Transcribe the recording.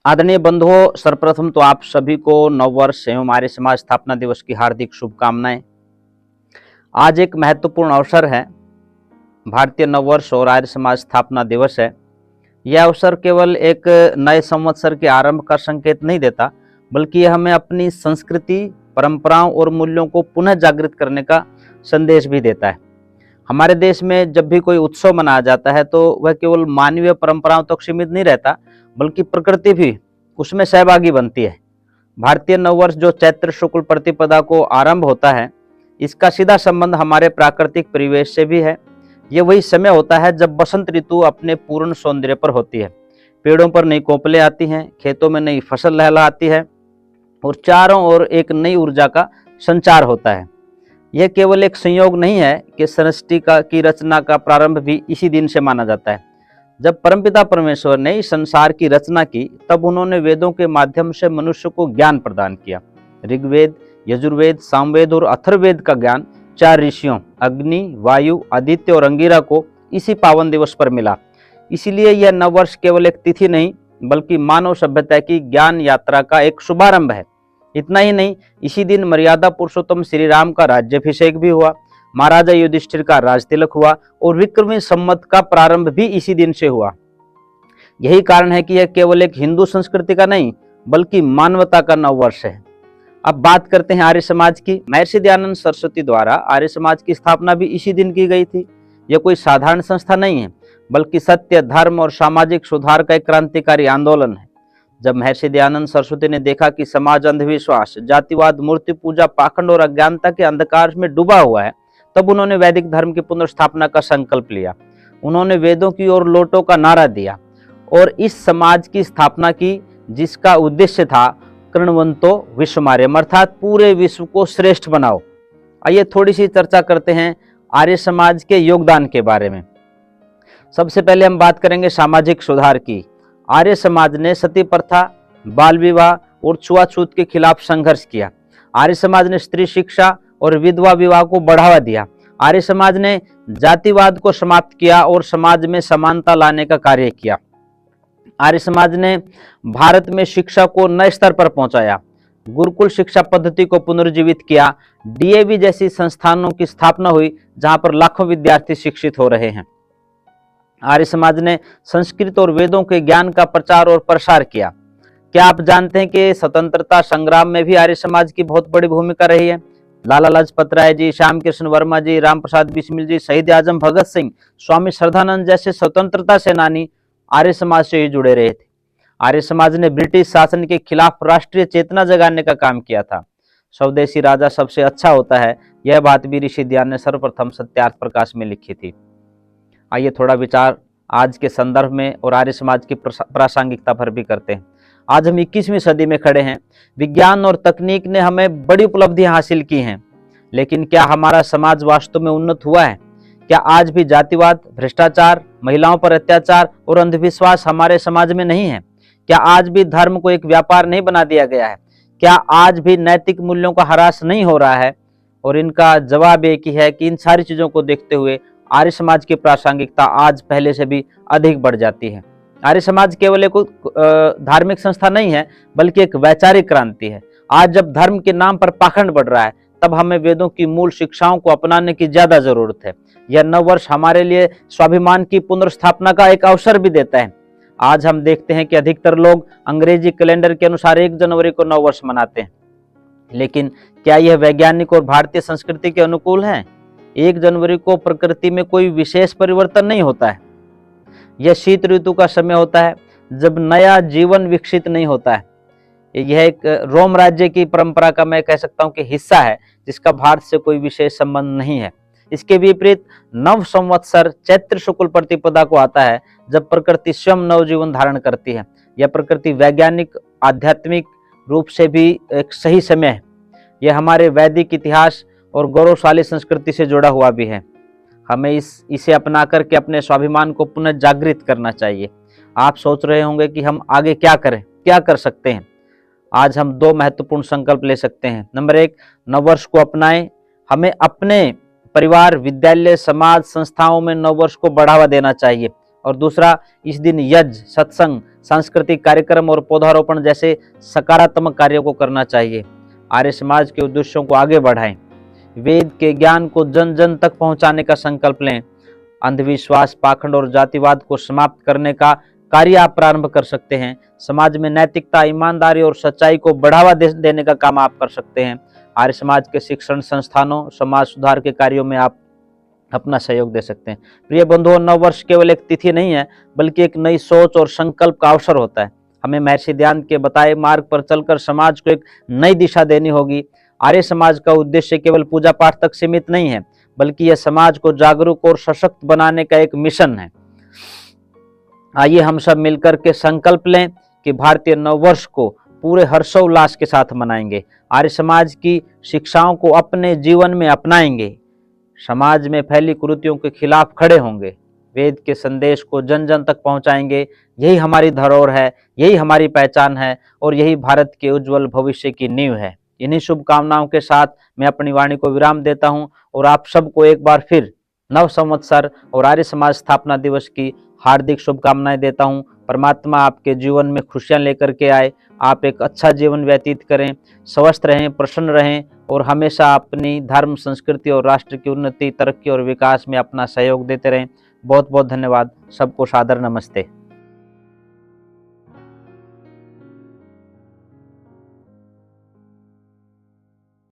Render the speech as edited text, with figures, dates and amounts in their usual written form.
आदरणीय बंधुओं, सर्वप्रथम तो आप सभी को नववर्ष एवं आर्य समाज स्थापना दिवस की हार्दिक शुभकामनाएं। आज एक महत्वपूर्ण अवसर है, भारतीय नववर्ष और आर्य समाज स्थापना दिवस है। यह अवसर केवल एक नए संवत्सर के आरंभ का संकेत नहीं देता, बल्कि यह हमें अपनी संस्कृति, परंपराओं और मूल्यों को पुनः जागृत करने का संदेश भी देता है। हमारे देश में जब भी कोई उत्सव मनाया जाता है तो वह केवल मानवीय परंपराओं तक सीमित नहीं रहता, बल्कि प्रकृति भी उसमें सहभागी बनती है। भारतीय नववर्ष जो चैत्र शुक्ल प्रतिपदा को आरंभ होता है, इसका सीधा संबंध हमारे प्राकृतिक परिवेश से भी है। ये वही समय होता है जब बसंत ऋतु अपने पूर्ण सौंदर्य पर होती है। पेड़ों पर नई कोपलें आती हैं, खेतों में नई फसल लहलहाती है और चारों ओर एक नई ऊर्जा का संचार होता है। यह केवल एक संयोग नहीं है कि सृष्टि की रचना का प्रारंभ भी इसी दिन से माना जाता है। जब परमपिता परमेश्वर ने इस संसार की रचना की, तब उन्होंने वेदों के माध्यम से मनुष्य को ज्ञान प्रदान किया। ऋग्वेद, यजुर्वेद, सामवेद और अथर्ववेद का ज्ञान चार ऋषियों अग्नि, वायु, आदित्य और अंगिरा को इसी पावन दिवस पर मिला। इसीलिए यह नववर्ष केवल एक तिथि नहीं, बल्कि मानव सभ्यता की ज्ञान यात्रा का एक शुभारंभ है। इतना ही नहीं, इसी दिन मर्यादा पुरुषोत्तम श्री राम का राज्याभिषेक भी हुआ, महाराजा युधिष्ठिर का राज तिलक हुआ और विक्रमी संवत का प्रारंभ भी इसी दिन से हुआ। यही कारण है कि यह केवल एक हिंदू संस्कृति का नहीं, बल्कि मानवता का नववर्ष है। अब बात करते हैं आर्य समाज की। महर्षि दयानंद सरस्वती द्वारा आर्य समाज की स्थापना भी इसी दिन की गई थी। यह कोई साधारण संस्था नहीं है, बल्कि सत्य, धर्म और सामाजिक सुधार का एक क्रांतिकारी आंदोलन है। जब महर्षि दयानंद सरस्वती ने देखा कि समाज अंधविश्वास, जातिवाद, मूर्ति पूजा, पाखंड और अज्ञानता के अंधकार में डूबा हुआ है, तब उन्होंने वैदिक धर्म की पुनर्स्थापना का संकल्प लिया। उन्होंने वेदों की ओर लौटो का नारा दिया और इस समाज की स्थापना की, जिसका उद्देश्य था कृण्वन्तो विश्वमार्यम्, अर्थात पूरे विश्व को श्रेष्ठ बनाओ। आइए थोड़ी सी चर्चा करते हैं आर्य समाज के योगदान के बारे में। सबसे पहले हम बात करेंगे सामाजिक सुधार की। आर्य समाज ने सती प्रथा, बाल विवाह और छुआछूत के खिलाफ संघर्ष किया। आर्य समाज ने स्त्री शिक्षा और विधवा विवाह को बढ़ावा दिया। आर्य समाज ने जातिवाद को समाप्त किया और समाज में समानता लाने का कार्य किया। आर्य समाज ने भारत में शिक्षा को नए स्तर पर पहुंचाया, गुरुकुल शिक्षा पद्धति को पुनर्जीवित किया, डीएवी जैसी संस्थानों की स्थापना हुई जहां पर लाखों विद्यार्थी शिक्षित हो रहे हैं। आर्य समाज ने संस्कृत और वेदों के ज्ञान का प्रचार और प्रसार किया। क्या आप जानते हैं कि स्वतंत्रता संग्राम में भी आर्य समाज की बहुत बड़ी भूमिका रही है? लाला लाजपत राय जी, श्याम कृष्ण वर्मा जी, राम प्रसाद बिस्मिल जी, शहीद आजम भगत सिंह, स्वामी श्रद्धानंद जैसे स्वतंत्रता सेनानी आर्य समाज से ही जुड़े रहे थे। आर्य समाज ने ब्रिटिश शासन के खिलाफ राष्ट्रीय चेतना जगाने का काम किया था। स्वदेशी राजा सबसे अच्छा होता है, यह बात भी ऋषि दयान ने सर्वप्रथम सत्यार्थ प्रकाश में लिखी थी। आइए थोड़ा विचार आज के संदर्भ में और आर्य समाज की प्रासंगिकता पर भी करते हैं। आज हम 21वीं सदी में खड़े हैं। विज्ञान और तकनीक ने हमें बड़ी उपलब्धियां हासिल की हैं, लेकिन क्या हमारा समाज वास्तव में उन्नत हुआ है? क्या आज भी जातिवाद, भ्रष्टाचार, महिलाओं पर अत्याचार और अंधविश्वास हमारे समाज में नहीं है? क्या आज भी धर्म को एक व्यापार नहीं बना दिया गया है? क्या आज भी नैतिक मूल्यों का ह्रास नहीं हो रहा है? और इनका जवाब एक ही है कि इन सारी चीजों को देखते हुए आर्य समाज की प्रासंगिकता आज पहले से भी अधिक बढ़ जाती है। आर्य समाज केवल एक धार्मिक संस्था नहीं है, बल्कि एक वैचारिक क्रांति है। आज जब धर्म के नाम पर पाखंड बढ़ रहा है, तब हमें वेदों की मूल शिक्षाओं को अपनाने की ज्यादा जरूरत है। यह नववर्ष हमारे लिए स्वाभिमान की पुनर्स्थापना का एक अवसर भी देता है। आज हम देखते हैं कि अधिकतर लोग अंग्रेजी कैलेंडर के अनुसार 1 जनवरी को नववर्ष मनाते हैं, लेकिन क्या यह वैज्ञानिक और भारतीय संस्कृति के अनुकूल है? 1 जनवरी को प्रकृति में कोई विशेष परिवर्तन नहीं होता है। यह शीत ऋतु का समय होता है, जब नया जीवन विकसित नहीं होता है। यह एक रोम राज्य की परंपरा का मैं कह सकता हूं कि हिस्सा है, जिसका भारत से कोई विशेष संबंध नहीं है। इसके विपरीत नव संवत्सर चैत्र शुक्ल प्रतिपदा को आता है, जब प्रकृति स्वयं नव जीवन धारण करती है। यह प्रकृति वैज्ञानिक, आध्यात्मिक रूप से भी एक सही समय है। यह हमारे वैदिक इतिहास और गौरवशाली संस्कृति से जुड़ा हुआ भी है। हमें इसे अपना करके अपने स्वाभिमान को पुनः जागृत करना चाहिए। आप सोच रहे होंगे कि हम आगे क्या करें, क्या कर सकते हैं। आज हम 2 महत्वपूर्ण संकल्प ले सकते हैं। नंबर 1, नववर्ष को अपनाएं। हमें अपने परिवार, विद्यालय, समाज, संस्थाओं में नववर्ष को बढ़ावा देना चाहिए। और दूसरा, इस दिन यज्ञ, सत्संग, सांस्कृतिक कार्यक्रम और पौधारोपण जैसे सकारात्मक कार्यों को करना चाहिए। आर्य समाज के उद्देश्यों को आगे बढ़ाएं। वेद के ज्ञान को जन जन तक पहुंचाने का संकल्प लें। अंधविश्वास, पाखंड और जातिवाद को समाप्त करने का कार्य आप प्रारंभ कर सकते हैं। समाज में नैतिकता, ईमानदारी और सच्चाई को बढ़ावा देने का काम आप कर सकते हैं। आर्य समाज के शिक्षण संस्थानों, समाज सुधार के कार्यों में आप अपना सहयोग दे सकते हैं। प्रिय बंधुओं, नव वर्ष केवल एक तिथि नहीं है, बल्कि एक नई सोच और संकल्प का अवसर होता है। हमें महर्षि ध्यान के बताए मार्ग पर चलकर समाज को एक नई दिशा देनी होगी। आर्य समाज का उद्देश्य केवल पूजा पाठ तक सीमित नहीं है, बल्कि यह समाज को जागरूक और सशक्त बनाने का एक मिशन है। आइए हम सब मिलकर के संकल्प लें कि भारतीय नववर्ष को पूरे हर्षोल्लास के साथ मनाएंगे। आर्य समाज की शिक्षाओं को अपने जीवन में अपनाएंगे। समाज में फैली कुरीतियों के खिलाफ खड़े होंगे। वेद के संदेश को जन जन तक पहुंचाएंगे। यही हमारी धरोहर है, यही हमारी पहचान है और यही भारत के उज्जवल भविष्य की नींव है। इन्हीं शुभकामनाओं के साथ मैं अपनी वाणी को विराम देता हूं और आप सबको एक बार फिर नव संवत्सर और आर्य समाज स्थापना दिवस की हार्दिक शुभकामनाएं देता हूं। परमात्मा आपके जीवन में खुशियां लेकर के आए, आप एक अच्छा जीवन व्यतीत करें, स्वस्थ रहें, प्रसन्न रहें और हमेशा अपनी धर्म, संस्कृति और राष्ट्र की उन्नति, तरक्की और विकास में अपना सहयोग देते रहें। बहुत बहुत धन्यवाद। सबको सादर नमस्ते।